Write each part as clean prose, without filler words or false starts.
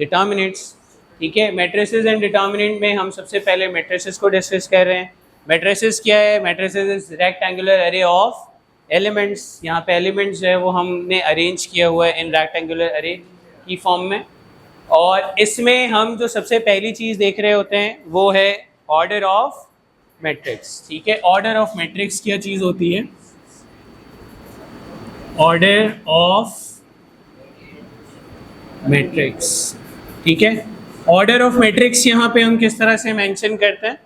Determinants. ठीक है, matrices and determinant में हम सबसे पहले मैट्रिसेस को डिस्कस कर रहे हैं। मैट्रिसेस क्या है? मैट्रिसेस इज रेक्टेंगुलर अरे ऑफ एलिमेंट्स। यहाँ पे एलिमेंट्स जो है वो हमने अरेंज किया हुआ है इन रेक्टेंगुलर अरे की फॉर्म में, और इसमें हम जो सबसे पहली चीज़ देख रहे होते हैं वो है ऑर्डर ऑफ मैट्रिक्स। ठीक है, ऑर्डर ऑफ मैट्रिक्स क्या चीज़ होती है? Order of matrix. ठीक है, ऑर्डर ऑफ मैट्रिक्स यहाँ पे हम किस तरह से मेंशन करते हैं?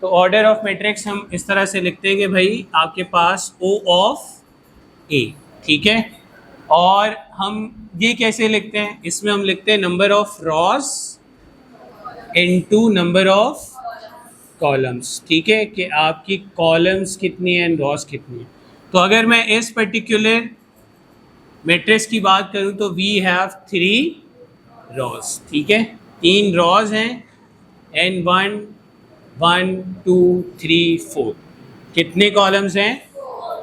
तो ऑर्डर ऑफ मैट्रिक्स हम इस तरह से लिखते हैं कि भाई आपके पास O ऑफ A। ठीक है, और हम ये कैसे लिखते हैं? इसमें हम लिखते हैं number of Ross into number of columns. ठीक है, कि आपकी कॉलम्स कितनी है एंड रॉस कितनी है। तो अगर मैं इस पर्टिकुलर मैट्रिक्स की बात करूं तो वी हैव 3 रॉस। ठीक है, 3 रॉस हैं एंड 1 2 3 4। कितने कॉलम्स हैं?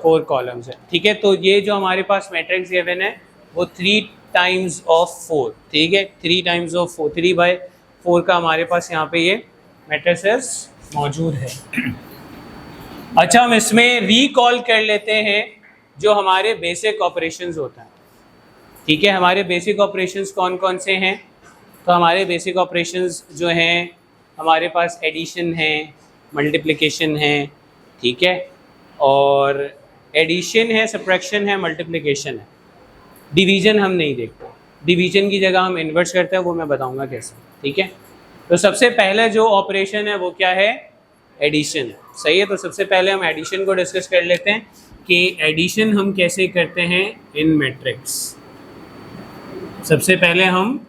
4 कॉलम्स हैं। ठीक है, तो ये जो हमारे पास मैट्रिक्स गिवन है वो 3 टाइम्स ऑफ 4। ठीक है, 3 टाइम्स ऑफ 4, 3/4 का हमारे पास यहाँ पे ये मैट्रिसेस मौजूद है। अच्छा, हम इसमें रिकॉल कर लेते हैं जो हमारे बेसिक ऑपरेशंस होता है। ठीक है, हमारे बेसिक ऑपरेशंस कौन कौन से हैं? तो हमारे बेसिक ऑपरेशंस जो हैं हमारे पास एडिशन है, मल्टीप्लिकेशन है। ठीक है, और एडिशन है, सब्ट्रैक्शन है, मल्टीप्लिकेशन है। डिवीज़न हम नहीं देखते, डिवीज़न की जगह हम इन्वर्स करते हैं, वो मैं बताऊंगा कैसे। ठीक है, तो सबसे पहले जो ऑपरेशन है वो क्या है? एडिशन है। सही है, तो सबसे पहले हम एडिशन को डिस्कस कर लेते हैं कि एडिशन हम कैसे करते हैं इन मैट्रिक्स। सबसे पहले हम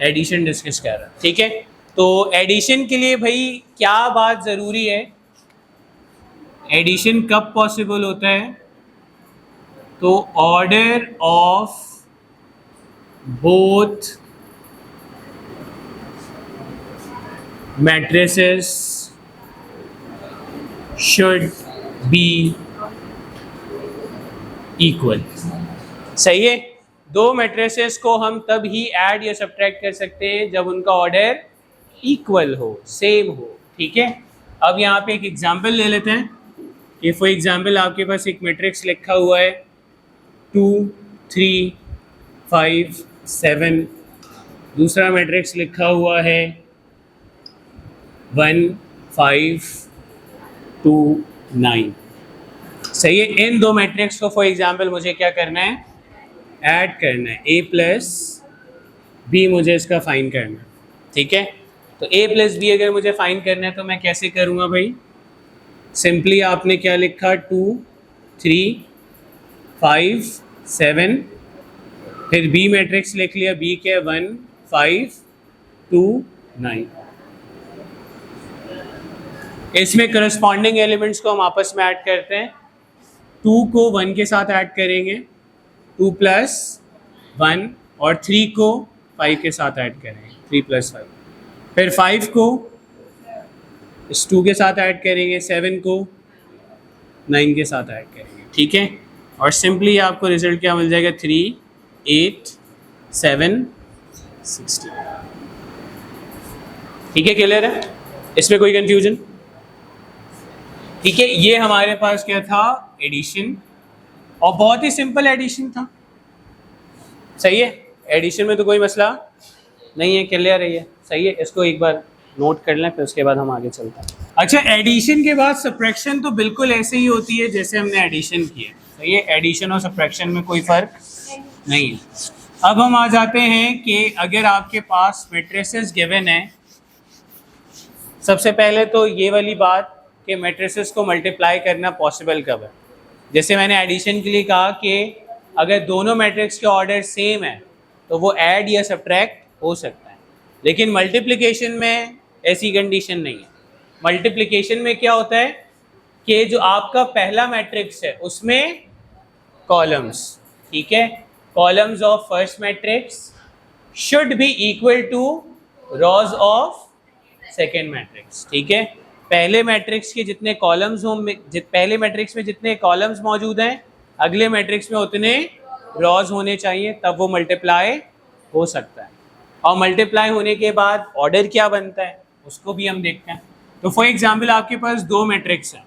एडिशन डिस्कस कर रहे हैं। ठीक है, तो एडिशन के लिए भाई क्या बात ज़रूरी है? एडिशन कब पॉसिबल होता है? तो order of both matrices should be equal. सही है, 2 मैट्रिसेस को हम तब ही ऐड या सब्ट्रैक्ट कर सकते हैं जब उनका ऑर्डर इक्वल हो, सेम हो। ठीक है, अब यहाँ पे एक एग्जांपल ले लेते हैं कि फॉर एग्जांपल आपके पास एक मैट्रिक्स लिखा हुआ है 2 3 5 7। दूसरा मैट्रिक्स लिखा हुआ है 1 5 2 9। सही है, इन 2 मैट्रिक्स को फॉर एग्जांपल मुझे क्या करना है? ऐड करना है। A प्लस B मुझे इसका फाइन करना है। ठीक है, तो A प्लस B अगर मुझे फाइन करना है तो मैं कैसे करूँगा भाई? सिंपली आपने क्या लिखा? 2 3 5 7, फिर B मैट्रिक्स लिख लिया। B के 1 5 2 9। इसमें करस्पॉन्डिंग एलिमेंट्स को हम आपस में ऐड करते हैं। 2 को 1 के साथ ऐड करेंगे, 2 प्लस 1, और 3 को 5 के साथ ऐड करेंगे, 3 प्लस 5। फिर 5 को इस 2 के साथ ऐड करेंगे, 7 को 9 के साथ ऐड करेंगे। ठीक है, और सिंपली आपको रिजल्ट क्या मिल जाएगा? 3 8 7 16। ठीक है, क्लियर है? इसमें कोई कंफ्यूजन? ठीक है, ये हमारे पास क्या था? एडिशन, और बहुत ही सिंपल एडिशन था। सही है, एडिशन में तो कोई मसला नहीं है, क्लियर है ये। सही है, इसको एक बार नोट कर लें, फिर उसके बाद हम आगे चलते हैं। अच्छा, एडिशन के बाद सब्ट्रैक्शन तो बिल्कुल ऐसे ही होती है जैसे हमने एडिशन की है। सही है, एडिशन और सब्ट्रैक्शन में कोई फ़र्क नहीं है। अब हम आ जाते हैं कि अगर आपके पास मैट्रिसेस गिवन है, सबसे पहले तो ये वाली बात कि मैट्रिसेस को मल्टीप्लाई करना पॉसिबल कब है। जैसे मैंने एडिशन के लिए कहा कि अगर दोनों मैट्रिक्स के ऑर्डर सेम है तो वो ऐड या सब्ट्रैक्ट हो सकता है, लेकिन मल्टीप्लिकेशन में ऐसी कंडीशन नहीं है। मल्टीप्लिकेशन में क्या होता है कि जो आपका पहला मैट्रिक्स है उसमें कॉलम्स, ठीक है, columns of first matrix should be equal to rows of second matrix. ठीक है, पहले मैट्रिक्स के जितने कॉलम्स हों, पहले मैट्रिक्स में जितने कॉलम्स मौजूद हैं अगले मैट्रिक्स में उतने रॉज होने चाहिए, तब वो मल्टीप्लाई हो सकता है। और मल्टीप्लाई होने के बाद ऑर्डर क्या बनता है उसको भी हम देखते हैं। तो फॉर एग्जाम्पल आपके पास दो मैट्रिक्स हैं,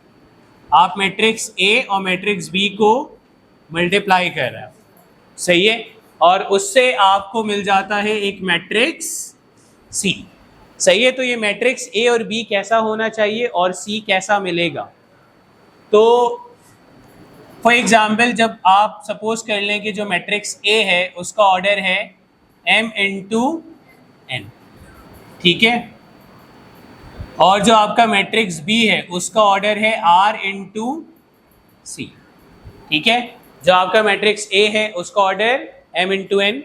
आप मैट्रिक्स ए और मैट्रिक्स बी को मल्टीप्लाई कर रहे हैं, सही है, और उससे आपको मिल जाता है एक मैट्रिक्स सी, सही है। तो ये मैट्रिक्स ए और बी कैसा होना चाहिए और सी कैसा मिलेगा? तो फॉर एग्जाम्पल जब आप सपोज कर लें कि जो मैट्रिक्स ए है उसका ऑर्डर है m इंटू एन, ठीक है, और जो आपका मैट्रिक्स बी है उसका ऑर्डर है r इंटू सी, ठीक है। जो आपका मैट्रिक्स ए है उसका order m into N,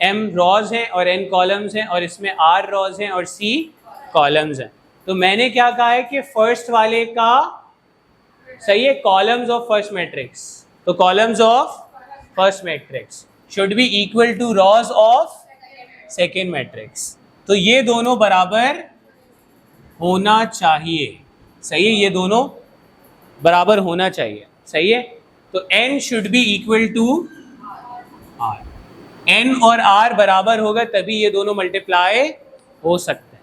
m rows हैं और n कॉलम्स हैं, और इसमें r रॉज हैं और c कॉलम्स हैं। तो मैंने क्या कहा है कि फर्स्ट वाले का, सही है, कॉलम्स ऑफ फर्स्ट मैट्रिक्स, तो columns of first matrix should be equal to rows of second matrix. तो ये दोनों बराबर होना चाहिए, सही है, ये दोनों बराबर होना चाहिए, सही है। तो n should be equal to r, n और r बराबर होगा तभी ये दोनों मल्टीप्लाई हो सकते हैं,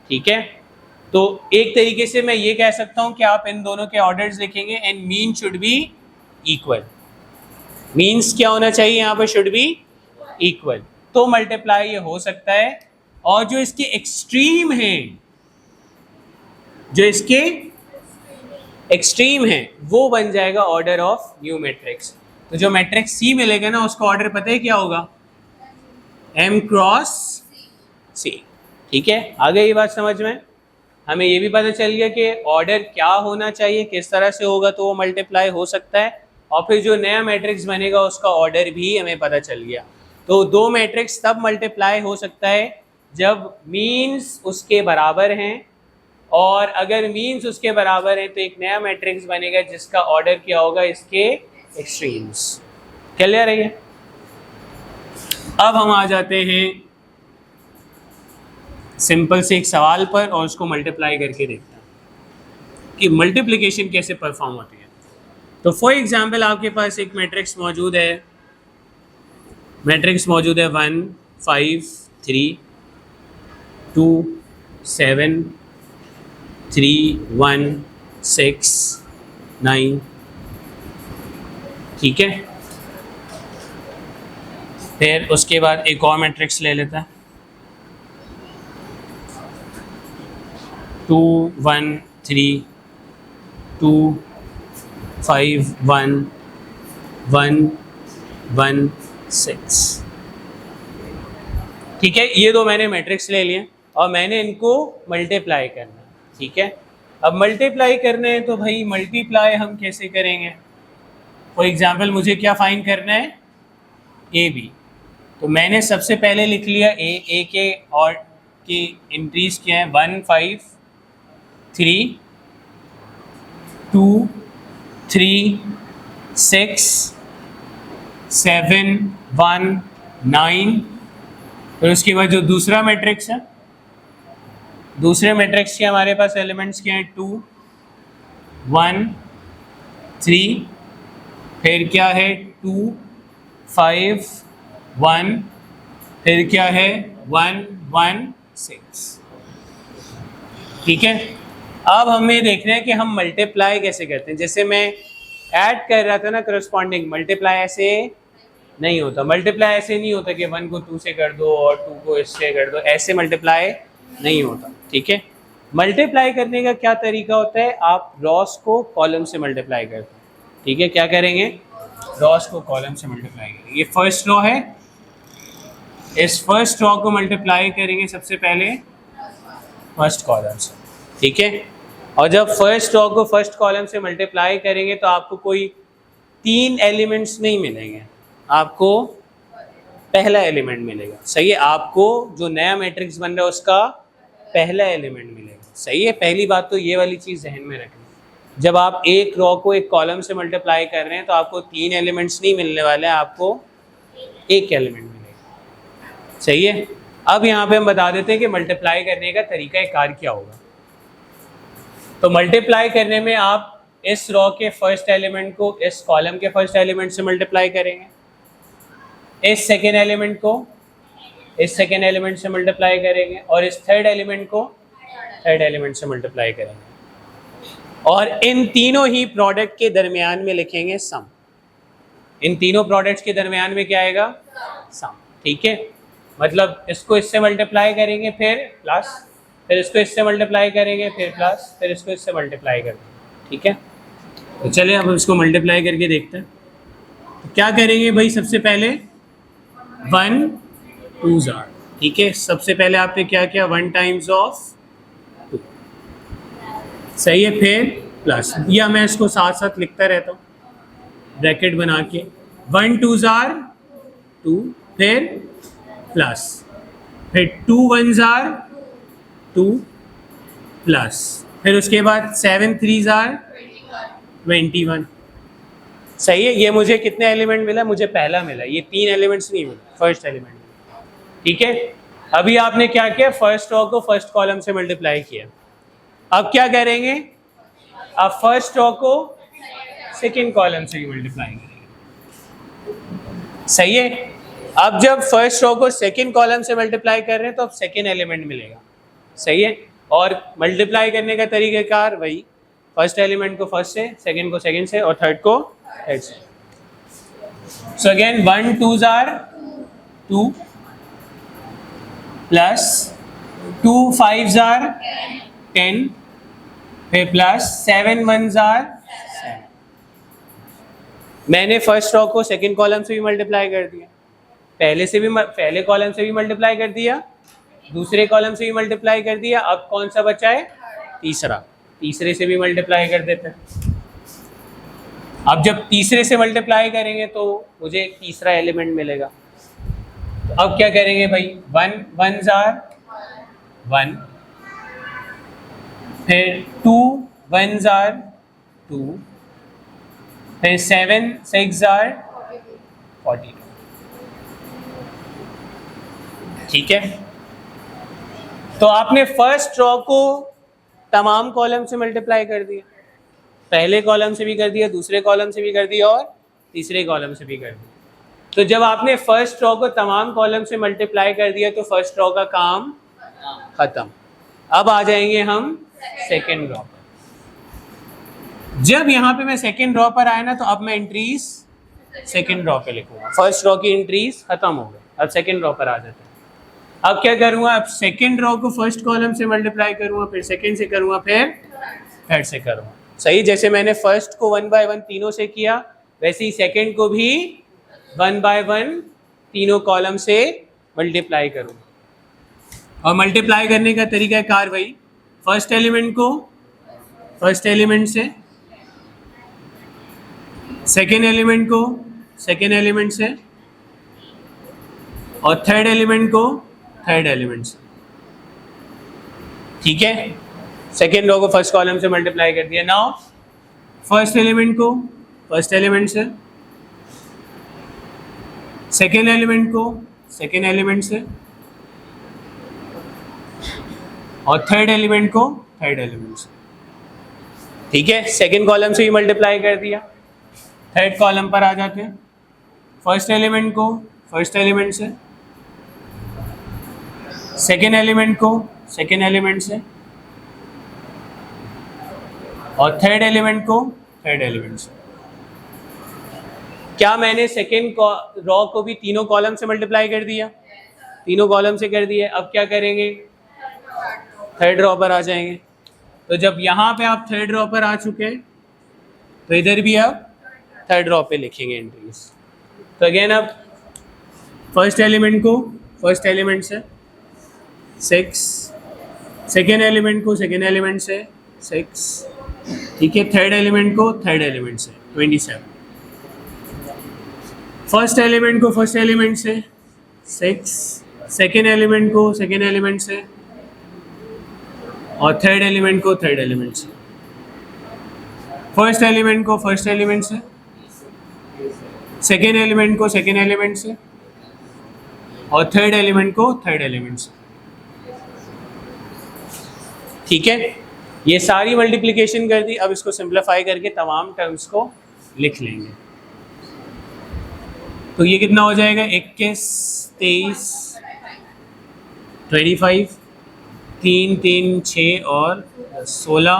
ठीक है। तो एक तरीके से मैं ये कह सकता हूं कि आप इन दोनों के ऑर्डर्स लिखेंगे and mean should be equal, means क्या होना चाहिए यहाँ पर, शुड बी इक्वल, तो मल्टीप्लाई ये हो सकता है। और जो इसके एक्सट्रीम हैं, जो इसके एक्सट्रीम है वो बन जाएगा ऑर्डर ऑफ न्यू मैट्रिक्स। तो जो मैट्रिक्स सी मिलेगा ना उसका ऑर्डर पता है क्या होगा, m क्रॉस सी, ठीक है। आ गई ये बात समझ में? हमें ये भी पता चल गया कि ऑर्डर क्या होना चाहिए, किस तरह से होगा तो वो मल्टीप्लाई हो सकता है, और फिर जो नया मैट्रिक्स बनेगा उसका ऑर्डर भी हमें पता चल गया। तो दो मैट्रिक्स तब मल्टीप्लाई हो सकता है जब मीन्स उसके बराबर हैं, और अगर मीन्स उसके बराबर है तो एक नया मैट्रिक्स बनेगा जिसका ऑर्डर क्या होगा, इसके एक्सट्रीम्स। क्लियर है ये? अब हम आ जाते हैं सिंपल से एक सवाल पर और उसको मल्टीप्लाई करके देखते हैं कि मल्टीप्लिकेशन कैसे परफॉर्म होती है। तो फॉर एग्जांपल आपके पास एक मैट्रिक्स मौजूद है, मैट्रिक्स मौजूद है 1 5 3 2 7 3 1 6 9, ठीक है। फिर उसके बाद एक और मैट्रिक्स ले लेता है 2 1 3 2 5 1 1 1 6, ठीक है। ये दो मैंने मैट्रिक्स ले लिए और मैंने इनको मल्टीप्लाई करना है, ठीक है। अब मल्टीप्लाई करने हैं तो भाई मल्टीप्लाई हम कैसे करेंगे? फॉर एग्जाम्पल मुझे क्या फाइंड करना है, ए बी, तो मैंने सबसे पहले लिख लिया ए के और की इंक्रीज किया है 1 5 3 2 3 6 7 1 9। फिर उसके बाद जो दूसरा मैट्रिक्स है, दूसरे मैट्रिक्स के हमारे पास एलिमेंट्स क्या हैं 2 1 3, फिर क्या है 2 5 1, फिर क्या है 1 1 6, ठीक है। अब हमें देखना है कि हम मल्टीप्लाई कैसे करते हैं। जैसे मैं ऐड कर रहा था ना करस्पॉन्डिंग, मल्टीप्लाई ऐसे नहीं होता, मल्टीप्लाई ऐसे नहीं होता कि 1 को 2 से कर दो और 2 को इससे कर दो, ऐसे मल्टीप्लाई नहीं होता, ठीक है। मल्टीप्लाई करने का क्या तरीका होता है, आप रॉस को कॉलम से मल्टीप्लाई करते हैं, ठीक है। क्या करेंगे, रॉस को कॉलम से मल्टीप्लाई करेंगे। ये फर्स्ट रॉ है, इस फर्स्ट रॉ को मल्टीप्लाई करेंगे सबसे पहले फर्स्ट कॉलम से, ठीक है। और जब फर्स्ट रॉ को फर्स्ट कॉलम से मल्टीप्लाई करेंगे तो आपको कोई 3 एलिमेंट्स नहीं मिलेंगे, आपको पहला एलिमेंट मिलेगा, सही है। आपको जो नया मैट्रिक्स बन रहा है उसका पहला एलिमेंट मिलेगा, सही है। पहली बात तो ये वाली चीज़ जहन में रखनी, जब आप एक रॉ को एक कॉलम से मल्टीप्लाई कर रहे हैं तो आपको 3 एलिमेंट्स नहीं मिलने वाले हैं, आपको एक एलिमेंट मिलेगा, सही है। अब यहाँ पे हम बता देते हैं कि मल्टीप्लाई करने का तरीका कार क्या होगा। तो मल्टीप्लाई करने में आप इस रॉ के फर्स्ट एलिमेंट को इस कॉलम के फर्स्ट एलिमेंट से मल्टीप्लाई करेंगे, इस सेकेंड एलिमेंट को इस सेकेंड एलिमेंट से मल्टीप्लाई करेंगे और इस थर्ड एलिमेंट को थर्ड एलिमेंट से मल्टीप्लाई करेंगे और इन तीनों ही प्रोडक्ट के दरमियान में लिखेंगे सम। इन तीनों प्रोडक्ट्स के दरमियान में क्या आएगा? सम। ठीक है, मतलब इसको इससे मल्टीप्लाई करेंगे फिर प्लस, फिर इसको इससे मल्टीप्लाई करेंगे फिर प्लस, फिर इसको इससे मल्टीप्लाई करेंगे। ठीक है, तो चलिए अब इसको मल्टीप्लाई करके देखते हैं। तो क्या करेंगे भाई? सबसे पहले 1 2 जार। ठीक है, सबसे पहले आपने क्या किया? 1 टाइम्स ऑफ 2, सही है, फिर प्लस, या मैं इसको साथ साथ लिखता रहता हूँ ब्रैकेट बना के। 1 2 जार 2, फिर प्लस, फिर 2 1 जार 2 प्लस, फिर उसके बाद 7 3 जार 21। सही है, ये मुझे कितने एलिमेंट मिला? मुझे पहला मिला, ये 3 एलिमेंट्स नहीं मिला, फर्स्ट एलिमेंट। ठीक है, अभी आपने क्या किया? फर्स्ट रो को फर्स्ट कॉलम से मल्टीप्लाई किया। अब क्या करेंगे? अब फर्स्ट रो को सेकेंड कॉलम से ही मल्टीप्लाई करेंगे। सही है, अब जब फर्स्ट रो को सेकेंड कॉलम से मल्टीप्लाई कर रहे हैं तो अब सेकेंड एलिमेंट मिलेगा। सही है, और मल्टीप्लाई करने का तरीक़ेकार वही, फर्स्ट एलिमेंट को फर्स्ट से, सेकेंड को सेकेंड से और थर्ड को थर्ड से। So again 1 2 jar 2 plus 2 5 jar 10, फिर प्लस 7 1 जार 7। मैंने फर्स्ट रो को सेकेंड कॉलम से भी मल्टीप्लाई कर दिया, पहले कॉलम से भी मल्टीप्लाई कर दिया, दूसरे कॉलम से भी मल्टीप्लाई कर दिया। अब कौन सा बचा है? तीसरा, तीसरे से भी मल्टीप्लाई कर देते हैं। अब जब तीसरे से मल्टीप्लाई करेंगे तो मुझे एक तीसरा एलिमेंट मिलेगा। तो अब क्या करेंगे भाई? 1 1 जार 1, फिर 2 1 जार 2, फिर 7 6 जार 42। ठीक है, तो आपने फर्स्ट रो को तमाम कॉलम से मल्टीप्लाई कर दिया, पहले कॉलम से भी कर दिया, दूसरे कॉलम से भी कर दिया और तीसरे कॉलम से भी कर दिया। तो जब आपने फर्स्ट रो को तमाम कॉलम से मल्टीप्लाई कर दिया तो फर्स्ट रो का काम खत्म। अब आ जाएंगे हम सेकेंड रो पर। जब यहाँ पे मैं सेकेंड रो पर आया ना, तो अब मैं एंट्रीज सेकेंड रो पे लिखूंगा। फर्स्ट रो की एंट्रीज खत्म हो गई, अब सेकेंड रो पर आ जाते हैं। अब क्या करूँगा? अब सेकेंड रो को फर्स्ट कॉलम से मल्टीप्लाई करूँगा, फिर सेकेंड से करूँगा, फिर थर्ड से करूँगा। सही, जैसे मैंने फर्स्ट को 1 बाय 1 तीनों से किया, वैसे ही सेकेंड को भी 1 बाय 1 तीनों कॉलम से मल्टीप्लाई करूँगा। और मल्टीप्लाई करने का तरीका कार वही, फर्स्ट एलिमेंट को फर्स्ट एलिमेंट से, सेकेंड एलिमेंट को सेकेंड एलिमेंट से और थर्ड एलिमेंट को थर्ड एलिमेंट से। ठीक है, सेकेंड रो को फर्स्ट कॉलम से मल्टीप्लाई कर दिया। नाउ फर्स्ट एलिमेंट को फर्स्ट एलिमेंट से, सेकेंड एलिमेंट को सेकेंड एलिमेंट से और थर्ड एलिमेंट को थर्ड एलिमेंट से। ठीक है, सेकेंड कॉलम से ही मल्टीप्लाई कर दिया। थर्ड कॉलम पर आ जाते हैं, फर्स्ट एलिमेंट को फर्स्ट एलिमेंट से, सेकेंड एलिमेंट को सेकेंड एलिमेंट से और थर्ड एलिमेंट को थर्ड एलिमेंट से। क्या मैंने सेकेंड रो को भी तीनों कॉलम से मल्टीप्लाई कर दिया? तीनों कॉलम से कर दिया। अब क्या करेंगे? थर्ड रो पर आ जाएंगे। तो जब यहाँ पे आप थर्ड रो पर आ चुके हैं तो इधर भी आप थर्ड रो पे लिखेंगे एंट्रीज। तो अगेन अब फर्स्ट एलिमेंट को फर्स्ट एलिमेंट से 6, सेकेंड एलिमेंट को सेकेंड एलिमेंट से 6, ठीक है, थर्ड एलिमेंट को थर्ड एलिमेंट से 27, फर्स्ट एलिमेंट को फर्स्ट एलिमेंट से 6, सेकेंड एलिमेंट को सेकेंड एलिमेंट से और थर्ड एलिमेंट को थर्ड एलिमेंट से, फर्स्ट एलिमेंट को फर्स्ट एलिमेंट से, सेकेंड एलिमेंट को सेकेंड एलिमेंट से और थर्ड एलिमेंट को थर्ड एलिमेंट से। ठीक है, ये सारी मल्टीप्लिकेशन कर दी। अब इसको सिंप्लीफाई करके तमाम टर्म्स को लिख लेंगे। तो ये कितना हो जाएगा? 21, 23, 25, 3 3 6 और 16,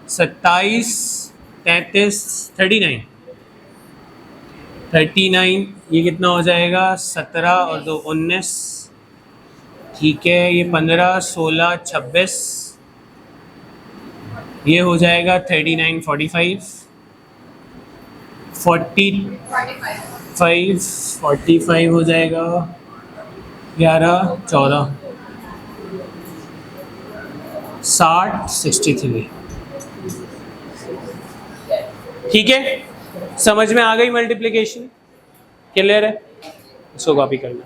27, 33, 39, ये कितना हो जाएगा 17 और 2 19, ठीक है, ये 15, 16, 26, ये हो जाएगा 39, 45, 45 हो जाएगा 11, 14, 60, 63, ठीक है, समझ में आ गई मल्टीप्लिकेशन, क्लियर है, इसको कॉपी करना।